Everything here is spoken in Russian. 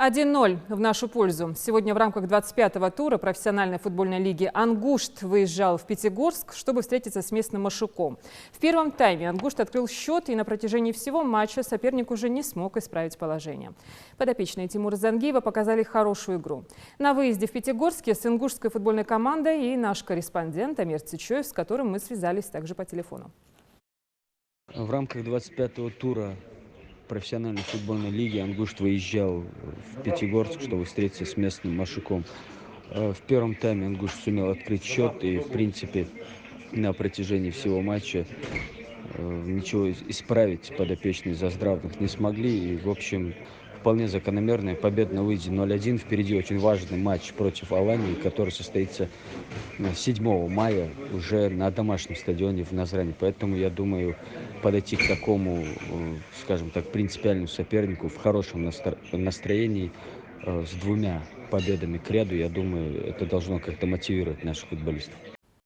1:0 в нашу пользу. Сегодня в рамках 25-го тура профессиональной футбольной лиги «Ангушт» выезжал в Пятигорск, чтобы встретиться с местным «Машуком». В первом тайме «Ангушт» открыл счет, и на протяжении всего матча соперник уже не смог исправить положение. Подопечные Тимура Зангиева показали хорошую игру. На выезде в Пятигорске с ингушской футбольной командой и наш корреспондент Амир Цичоев, с которым мы связались также по телефону. В рамках 25-го тура профессиональной футбольной лиги «Ангушт» выезжал в Пятигорск, чтобы встретиться с местным «Машуком». В первом тайме «Ангушт» сумел открыть счет, и, в принципе, на протяжении всего матча ничего исправить подопечные заздравных не смогли. И, в общем, вполне закономерная победа на выезде 0-1. Впереди очень важный матч против Алании, который состоится 7 мая уже на домашнем стадионе в Назрани. Поэтому, я думаю, подойти к такому, скажем так, принципиальному сопернику в хорошем настроении с двумя победами к ряду, я думаю, это должно как-то мотивировать наших футболистов.